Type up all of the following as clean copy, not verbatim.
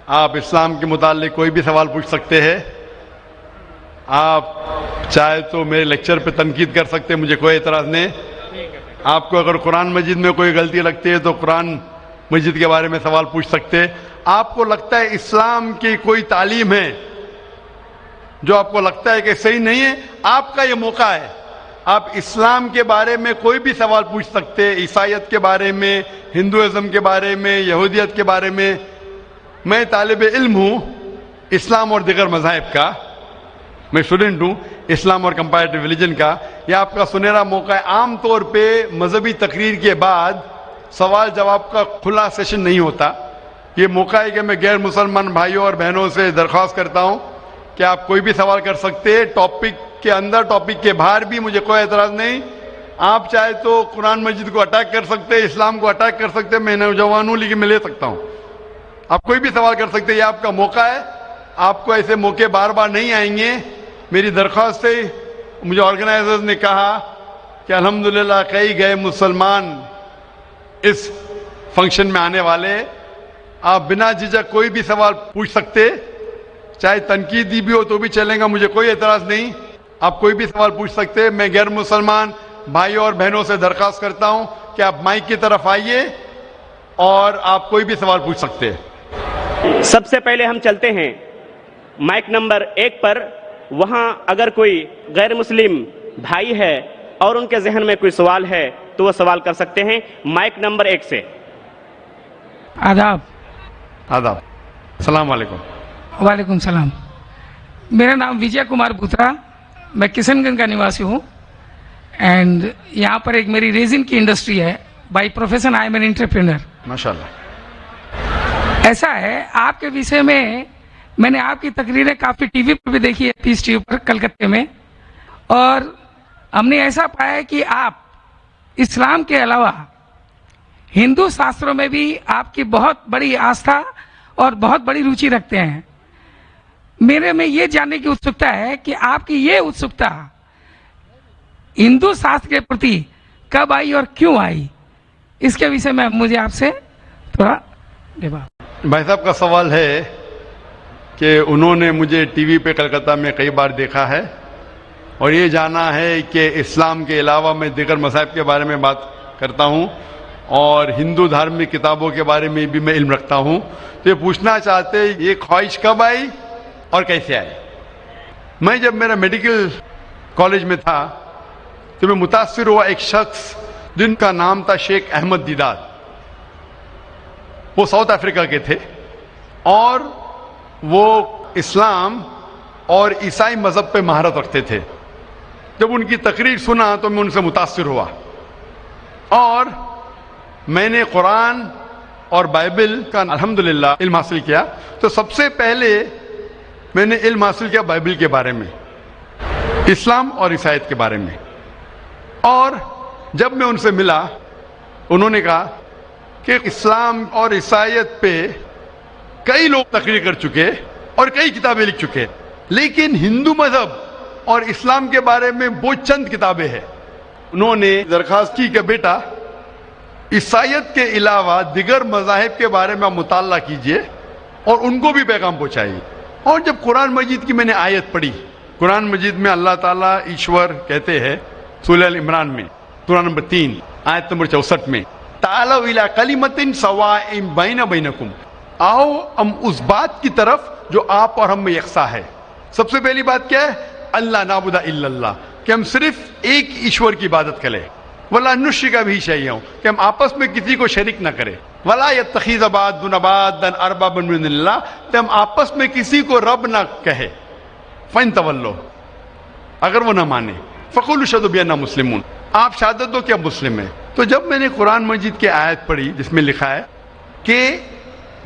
آپ اسلام کے متعلق کوئی بھی سوال پوچھ سکتے ہیں. آپ چاہے تو میرے لیکچر پہ تنقید کر سکتے ہیں، مجھے کوئی اعتراض نہیں. آپ کو اگر قرآن مجید میں کوئی غلطی لگتی ہے تو قرآن مجید کے بارے میں سوال پوچھ سکتے ہیں. آپ کو لگتا ہے اسلام کی کوئی تعلیم ہے جو آپ کو لگتا ہے کہ صحیح نہیں ہے، آپ کا یہ موقع ہے. آپ اسلام کے بارے میں کوئی بھی سوال پوچھ سکتے ہیں، عیسائیت کے بارے میں، ہندوازم کے بارے میں، یہودیت کے بارے میں. میں طالب علم ہوں اسلام اور دیگر مذاہب کا، میں اسٹوڈنٹ ہوں اسلام اور کمپیریٹو ریلیجن کا. یہ آپ کا سنہرا موقع ہے. عام طور پہ مذہبی تقریر کے بعد سوال جواب کا کھلا سیشن نہیں ہوتا. یہ موقع ہے کہ میں غیر مسلمان بھائیوں اور بہنوں سے درخواست کرتا ہوں کہ آپ کوئی بھی سوال کر سکتے ہیں، ٹاپک کے اندر ٹاپک کے باہر بھی، مجھے کوئی اعتراض نہیں. آپ چاہے تو قرآن مجید کو اٹیک کر سکتے ہیں، اسلام کو اٹیک کر سکتے ہیں. میں نوجوان ہوں لیکن میں لے سکتا ہوں. آپ کوئی بھی سوال کر سکتے ہیں، یہ آپ کا موقع ہے. آپ کو ایسے موقع بار بار نہیں آئیں گے. میری درخواست ہے، مجھے آرگنائزرز نے کہا کہ الحمدللہ کئی گئے مسلمان اس فنکشن میں آنے والے. آپ بنا جھجک کوئی بھی سوال پوچھ سکتے، چاہے تنقیدی بھی ہو تو بھی چلیں گا، مجھے کوئی اعتراض نہیں. آپ کوئی بھی سوال پوچھ سکتے. میں غیر مسلمان بھائیوں اور بہنوں سے درخواست کرتا ہوں کہ آپ مائک کی طرف آئیے اور آپ کوئی بھی سوال پوچھ سکتے. سب سے پہلے ہم چلتے ہیں مائک نمبر 1 پر. وہاں اگر کوئی غیر مسلم بھائی ہے اور ان کے ذہن میں کوئی سوال ہے تو وہ سوال کر سکتے ہیں. مائک نمبر 1 سے. آداب. آداب. السلام علیکم. وعلیکم السلام. میرا نام وجے کمار بوترا، میں کشن گنج کا نواسی ہوں. اینڈ یہاں پر ایک میری ریزن کی انڈسٹری ہے. By profession I am an entrepreneur. ماشاء اللہ. ایسا ہے آپ کے وشے میں نے آپ کی تقریریں کافی ٹی وی پر بھی دیکھی ہے، پیس ٹی وی پر کلکتے میں، اور ہم نے ایسا پایا کہ آپ اسلام کے علاوہ ہندو شاستروں میں بھی آپ کی بہت بڑی آستھا اور بہت بڑی روچی رکھتے ہیں. میرے میں یہ جاننے کی اتسکتا ہے کہ آپ کی یہ اتسکتا ہندو شاستر کے پرتی کب آئی اور کیوں آئی، اس کے وشے میں مجھے آپ سے تھوڑا بھائی صاحب کا سوال ہے کہ انہوں نے مجھے ٹی وی پہ کلکتہ میں کئی بار دیکھا ہے اور یہ جانا ہے کہ اسلام کے علاوہ میں دیگر مذاہب کے بارے میں بات کرتا ہوں اور ہندو دھارمک کتابوں کے بارے میں بھی میں علم رکھتا ہوں. تو یہ پوچھنا چاہتے یہ خواہش کب آئی اور کیسے آئی. میں جب میرا میڈیکل کالج میں تھا تو میں متاثر ہوا ایک شخص جن کا نام تھا شیخ احمد دیدار. وہ ساؤتھ افریقہ کے تھے اور وہ اسلام اور عیسائی مذہب پہ مہارت رکھتے تھے. جب ان کی تقریر سنا تو میں ان سے متاثر ہوا اور میں نے قرآن اور بائبل کا الحمدللہ علم حاصل کیا. تو سب سے پہلے میں نے علم حاصل کیا بائبل کے بارے میں، اسلام اور عیسائیت کے بارے میں. اور جب میں ان سے ملا انہوں نے کہا کہ اسلام اور عیسائیت پہ کئی لوگ تقریر کر چکے اور کئی کتابیں لکھ چکے، لیکن ہندو مذہب اور اسلام کے بارے میں وہ چند کتابیں ہیں. انہوں نے درخواست کی کہ بیٹا عیسائیت کے علاوہ دیگر مذاہب کے بارے میں مطالعہ کیجئے اور ان کو بھی پیغام پہنچائیے. اور جب قرآن مجید کی میں نے آیت پڑھی، قرآن مجید میں اللہ تعالیٰ ایشور کہتے ہیں سورہ ال عمران میں سورہ نمبر 3 آیت نمبر 64 میں تعالوا الی کلمۃ سواء بین بینکم، آؤ ہم اس بات کی طرف جو آپ اور ہم میں یکساں ہے. سب سے پہلی بات کیا ہے؟ اللہ نعبد الا اللہ، کہ ہم صرف ایک ایشور کی عبادت کریں. ولا نشرک بہ شیئا، کہ ہم آپس میں کسی کو شریک نہ کریں. ولا یتخذ بعضنا بعضا اربابا من دون اللہ، کہ ہم آپس میں کسی کو رب نہ کہے. فإن تولوا، اگر وہ نہ مانے، فقولوا اشہدوا بأننا مسلمون، آپ شہادت دو کہ اب مسلم ہیں. تو جب میں نے قرآن مجید کی آیت پڑھی جس میں لکھا ہے کہ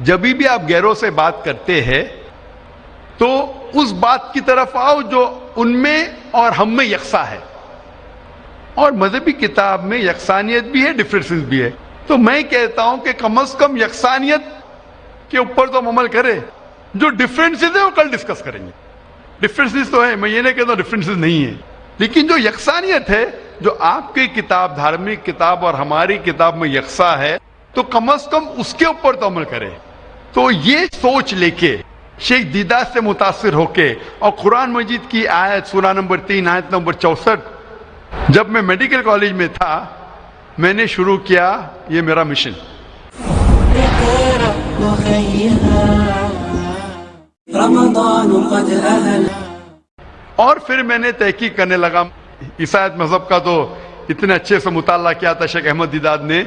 جب بھی آپ غیروں سے بات کرتے ہیں تو اس بات کی طرف آؤ جو ان میں اور ہم میں یکساں ہے. اور مذہبی کتاب میں یکسانیت بھی ہے، ڈفرینسز بھی ہے. تو میں کہتا ہوں کہ کم از کم یکسانیت کے اوپر تو ہم عمل کریں، جو ڈفرینسز ہے وہ کل ڈسکس کریں گے. ڈفرینسز تو ہے، میں یہ نہیں کہتا ہوں ڈفرینسز نہیں ہے، لیکن جو یکسانیت ہے، جو آپ کی کتاب دھارمک کتاب اور ہماری کتاب میں یکساں ہے، تو کم از کم اس کے اوپر تو عمل کریں. تو یہ سوچ لے کے شیخ دیدہ سے متاثر ہو کے اور قرآن مجید کی آیت سورہ نمبر 3 آیت نمبر 64 جب میں میڈیکل کالج میں تھا میں نے شروع کیا یہ میرا مشن. اور پھر میں نے تحقیق کرنے لگا. عیسائیت مذہب کا تو اتنے اچھے سے مطالعہ کیا تھا شیخ احمد دیداد نے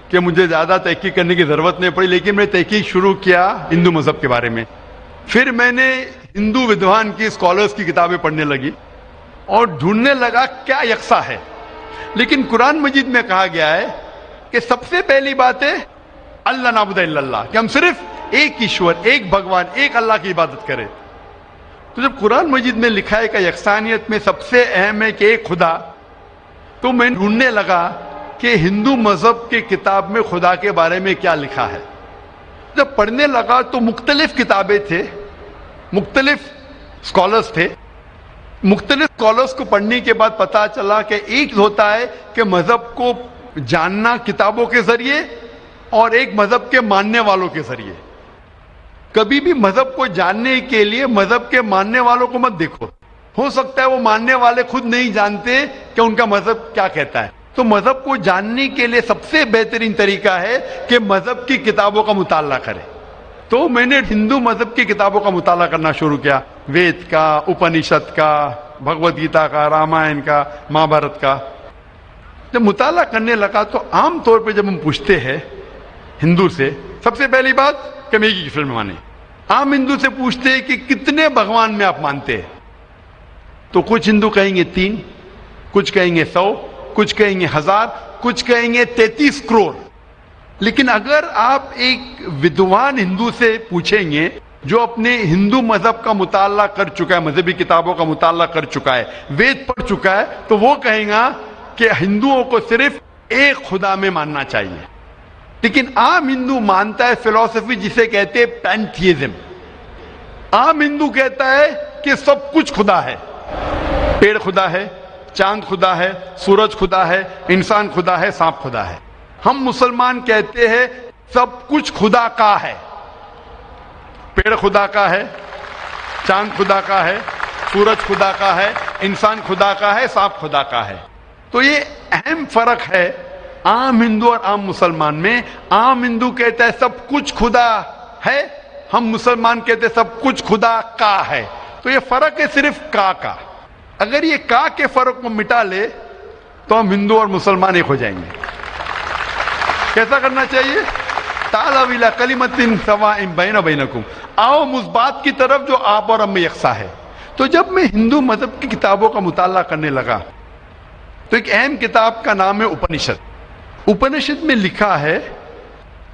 کہ مجھے زیادہ تحقیق کرنے کی ضرورت نہیں پڑی, لیکن میں تحقیق شروع کیا ہندو مذہب کے بارے میں. پھر میں نے ہندو ودوان کی اسکالرس کی کتابیں پڑھنے لگی اور ڈھونڈنے لگا کیا یکساں ہے. لیکن قرآن مجید میں کہا گیا ہے کہ سب سے پہلی بات ہے اللہ نعبد الا اللہ, کہ ہم صرف ایک ایشور, ایک بھگوان, ایک اللہ کی عبادت کریں. تو جب قرآن مجید میں لکھا ہے کہ یکسانیت میں سب سے اہم ہے کہ ایک خدا, تو میں ڈھونڈنے لگا کہ ہندو مذہب کی کتاب میں خدا کے بارے میں کیا لکھا ہے. جب پڑھنے لگا تو مختلف کتابیں تھے, مختلف اسکالرس تھے. مختلف اسکالرس کو پڑھنے کے بعد پتا چلا کہ ایک ہوتا ہے کہ مذہب کو جاننا کتابوں کے ذریعے اور ایک مذہب کے ماننے والوں کے ذریعے. کبھی بھی مذہب کو جاننے کے لیے مذہب کے ماننے والوں کو مت دیکھو, ہو سکتا ہے وہ ماننے والے خود نہیں جانتے کہ ان کا مذہب کیا کہتا ہے. تو مذہب کو جاننے کے لیے سب سے بہترین طریقہ ہے کہ مذہب کی کتابوں کا مطالعہ کرے. تو میں نے ہندو مذہب کی کتابوں کا مطالعہ کرنا شروع کیا, وید کا, اپنشد کا, بھگوت گیتا کا, رامائن کا, مہابھارت کا. جب مطالعہ کرنے لگا تو عام طور پہ جب ہم پوچھتے ہیں ہندو سے, سب سے پہلی بات کہ میں ایک ایشور میں مانے. عام ہندو سے پوچھتے ہیں کہ کتنے بھگوان میں آپ مانتے ہیں, تو کچھ ہندو کہیں گے 3, کچھ کہیں گے 100, کچھ کہیں گے 1000, کچھ کہیں گے 33 کروڑ. لیکن اگر آپ ایک ودوان ہندو سے پوچھیں گے جو اپنے ہندو مذہب کا مطالعہ کر چکا ہے, مذہبی کتابوں کا مطالعہ کر چکا ہے, وید پڑھ چکا ہے, تو وہ کہیں گا کہ ہندوؤں کو صرف ایک خدا میں ماننا چاہیے. لیکن عام ہندو مانتا ہے فلسفی جسے کہتے ہیں پینتھیزم. عام ہندو کہتا ہے کہ سب کچھ خدا ہے, پیڑ خدا ہے, چاند خدا ہے, سورج خدا ہے, انسان خدا ہے, سانپ خدا ہے. ہم مسلمان کہتے ہیں سب کچھ خدا کا ہے, پیڑ خدا کا ہے, چاند خدا کا ہے, سورج خدا کا ہے, انسان خدا کا ہے, سانپ خدا کا ہے. تو یہ اہم فرق ہے عام ہندو اور عام مسلمان میں. عام ہندو کہتا ہے سب کچھ خدا ہے, ہم مسلمان کہتے ہیں سب کچھ خدا کا ہے. تو یہ فرق ہے صرف کا. اگر یہ کا کے فرق کو مٹا لے تو ہم ہندو اور مسلمان ایک ہو جائیں گے. کیسا کرنا چاہیے؟ تعالوا الی کلمۃ سواء بین بینکم, آؤ اس بات کی طرف جو آپ اور ہم میں یکساں ہے. تو جب میں ہندو مذہب کی کتابوں کا مطالعہ کرنے لگا تو ایک اہم کتاب کا نام ہے اپنشد. اپنشد میں لکھا ہے,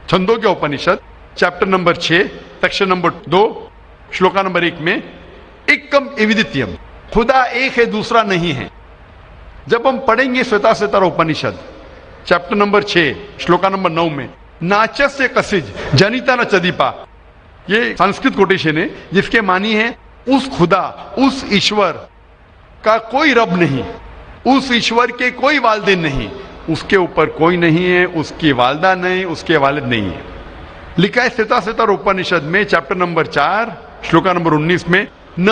چھندوں کے Upanishad, chapter number 6, section number 2, shloka number 1 میں ایکم ایودتیم, خدا ایک ہے دوسرا نہیں ہے. جب ہم پڑھیں گے سوتا ستارا اپنشد چیپٹر نمبر 6 شلوکا نمبر 9 میں ناچس سے کسج جنیتا نہ چدیپا, یہ سنسکرت کوٹیشن ہے جس کے معنی ہے اس خدا, اس ایشور کا کوئی رب نہیں, اس ایشور کے کوئی والدین نہیں, اس کے اوپر کوئی نہیں ہے, اس کی والدہ نہیں, اس کے والد نہیں ہے. لکھا ہے سوتا ستارا اپنشد میں چیپٹر نمبر 4 شلوکا نمبر 19 میں نہ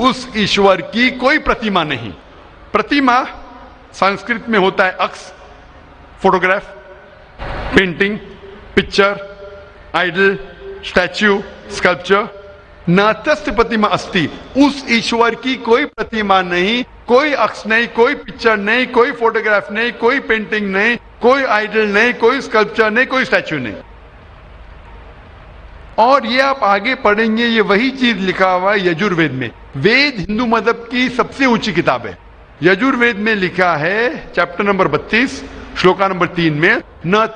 اس ایشور کی کوئی پرتیما نہیں. پرتیما سنسکرت میں ہوتا ہے عکس, photograph, painting, picture, idol, statue, sculpture. ناتست پرتیما استی, اس ایشور کی کوئی پرتیما نہیں, کوئی عکس نہیں, کوئی پکچر نہیں, کوئی فوٹوگراف نہیں, کوئی پینٹنگ نہیں, کوئی آئیڈل نہیں, کوئی اسکلپچر نہیں, کوئی اسٹیچو نہیں. اور یہ آپ آگے پڑھیں گے یہ وہی چیز لکھا ہوا ہے یجوروید میں. وید ہندو مذہب کی سب سے اونچی کتاب ہے. یجوروید میں لکھا ہے چیپٹر نمبر 32 شلوکا نمبر 3 میں نہ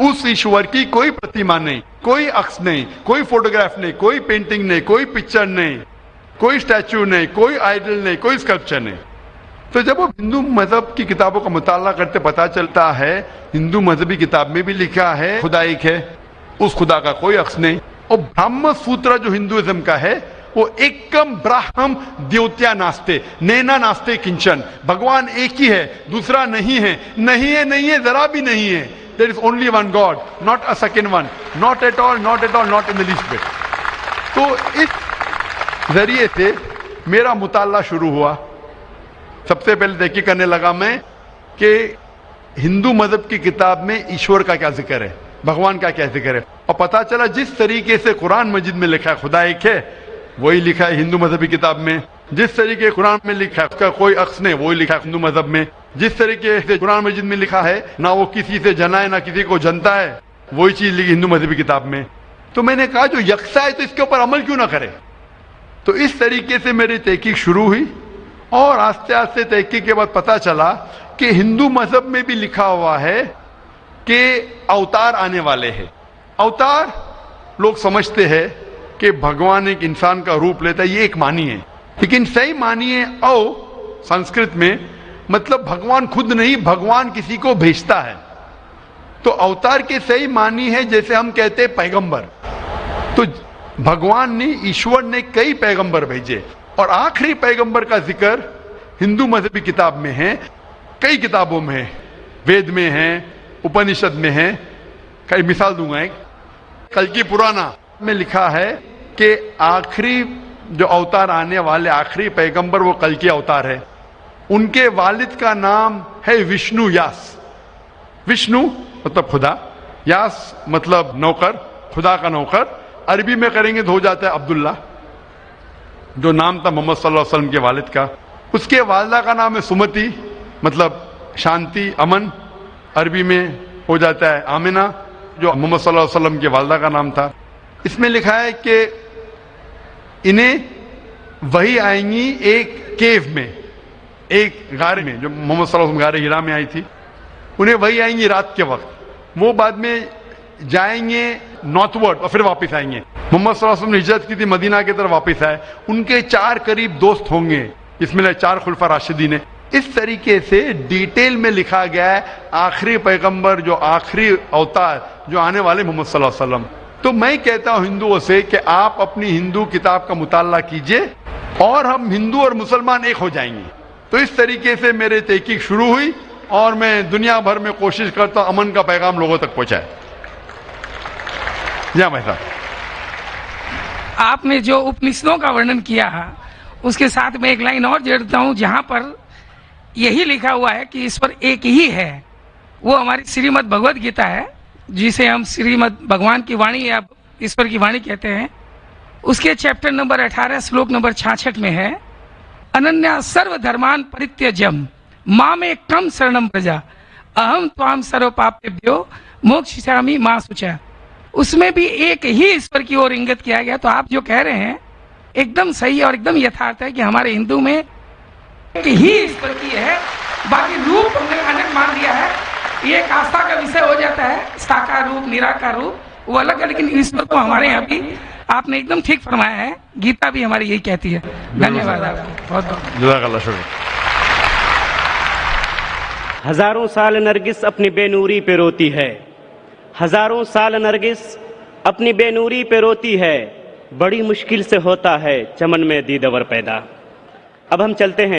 اس ایشور کی کوئی پرتیما نہیں, کوئی عکس نہیں, کوئی فوٹوگراف نہیں, کوئی پینٹنگ نہیں, کوئی پکچر نہیں, کوئی اسٹیچو نہیں, کوئی آئیڈل نہیں, کوئی اسکلپچر نہیں. تو جب ہم ہندو مذہب کی کتابوں کا مطالعہ کرتے پتا چلتا ہے ہندو مذہبی کتاب میں بھی لکھا ہے خدا ایک ہے, اس خدا کا کوئی عکس نہیں. اور برہم سوتر جو ہندوازم کا ہے وہ ایکم براہم دیوتیا ناستے نینا ناستے کنچن, بھگوان ایک ہی ہے دوسرا نہیں ہے, نہیں ہے, نہیں ہے, ذرا بھی نہیں ہے. there is only one God, not a second one, not at all, not at all, not in the least bit. تو اس ذریعے سے میرا مطالعہ شروع ہوا. سب سے پہلے تحقیق کرنے لگا میں کہ ہندو مذہب کی کتاب میں ایشور کا کیا ذکر ہے, بھگوان کا کیا ذکر ہے, اور پتا چلا جس طریقے سے قرآن مجید میں لکھا ہے خدا ایک ہے, وہی لکھا ہے ہندو مذہبی کتاب میں. جس طریقے قرآن میں لکھا ہے اس کا کوئی عکس نہیں, وہی لکھا ہے ہندو مذہب میں. جس طریقے سے قرآن مجید میں لکھا ہے نہ وہ کسی سے جنا ہے نہ کسی کو جنتا ہے, وہی چیز لکھی ہندو مذہبی کتاب میں. تو میں نے کہا جو یکساں ہے تو اس کے اوپر عمل کیوں نہ کرے. تو اس طریقے سے میری تحقیق شروع ہوئی, اور آہستہ آہستہ تحقیق کے بعد پتا چلا کہ ہندو مذہب میں بھی لکھا ہوا ہے کہ اوتار آنے والے ہیں. اوتار لوگ سمجھتے ہیں کہ بھگوان ایک انسان کا روپ لیتا ہے, یہ ایک معنی ہے, لیکن صحیح معنی ہے او سنسکرت میں مطلب بھگوان خود نہیں, بھگوان کسی کو بھیجتا ہے. تو اوتار کے صحیح معنی ہے جیسے ہم کہتے ہیں پیغمبر. تو بھگوان نے, ایشور نے کئی پیغمبر بھیجے, اور آخری پیغمبر کا ذکر ہندو مذہبی کتاب میں ہے, کئی کتابوں میں ہے, وید میں ہے, اپنشد میں ہے. کئی مثال دوں گا. ایک کلکی پرانا میں لکھا ہے کہ آخری جو اوتار آنے والے آخری پیغمبر وہ کلکی اوتار ہے. ان کے والد کا نام ہے وشنو یاس. وشنو مطلب خدا, یاس مطلب نوکر, خدا کا نوکر. عربی میں کریں گے تو ہو جاتا ہے عبداللہ, جو نام تھا محمد صلی اللہ علیہ وسلم کے والد کا. اس کے والدہ کا نام ہے سمتی, مطلب شانتی, امن. عربی میں ہو جاتا ہے آمنہ, جو محمد صلی اللہ علیہ وسلم کے والدہ کا نام تھا. اس میں لکھا ہے کہ انہیں وہی آئیں گی ایک کیو میں, ایک غار میں, جو محمد صلی اللہ علیہ وسلم غار ہرا میں آئی تھی. انہیں وہی آئیں گی رات کے وقت. وہ بعد میں جائیں گے نارتھ ورڈ اور پھر واپس آئیں گے. محمد صلی اللہ علیہ وسلم نے ہجرت کی تھی, مدینہ کی طرف واپس آئے. ان کے 4 قریب دوست ہوں گے, اس میں 4 خلفاء راشدین ہیں. اس طریقے سے ڈیٹیل میں لکھا گیا ہے آخری پیغمبر, جو آخری اوتار جو آنے والے محمد صلی اللہ علیہ وسلم. تو میں کہتا ہوں ہندوؤں سے کہ آپ اپنی ہندو کتاب کا مطالعہ کیجئے اور ہم ہندو اور مسلمان ایک ہو جائیں گے. تو اس طریقے سے میرے تحقیق شروع ہوئی, اور میں دنیا بھر میں کوشش کرتا ہوں امن کا پیغام لوگوں تک پہنچائے. جی بھائی صاحب, آپ نے جو اپنشدوں کا ورنن کیا اس کے ساتھ میں ایک لائن اور جوڑتا ہوں جہاں پر یہی لکھا ہوا ہے کہ ایشور ایک ہی ہے. وہ ہماری شریمد بھگوت گیتا ہے, جسے ہم شریمد بھگوان کی وانی یا ایشور کی وانی کہتے ہیں. اس کے چیپٹر نمبر 18 شلوک نمبر 66 میں ہے, اننیا سرو دھرمان پریتیجم مام کم شرنم پرجا اہم توام سرو پاپیبھیو موکشیشامی ما شوچا. اس میں بھی ایک ہی ایشور کی اور انگت کیا گیا. تو آپ جو کہہ رہے ہیں ایک دم صحیح اور ایک دم یتھارتھ ہے کہ ہمارے ہندو میں ایک ہی ایشور کی ہے, باقی روپ ہم نے انک مان دیا ہے. یہ ایک آستھا کا وشے ہو جاتا ہے, ساکار روپ نراکار روپ وہ الگ ہے, لیکن ایشور کو ہمارے یہاں بھی آپ نے ایک دم ٹھیک فرمایا ہے. گیتا بھی ہماری یہی کہتی ہے. دھنیہ واد آپ کو, بہت بہت جزاک اللہ, شکریہ. ہزاروں سال نرگس اپنی بے نوری پہ روتی ہے, ہزاروں سال نرگس اپنی بے نوری پہ روتی ہے, بڑی مشکل سے ہوتا ہے چمن میں دیدور پیدا. اب ہم چلتے ہیں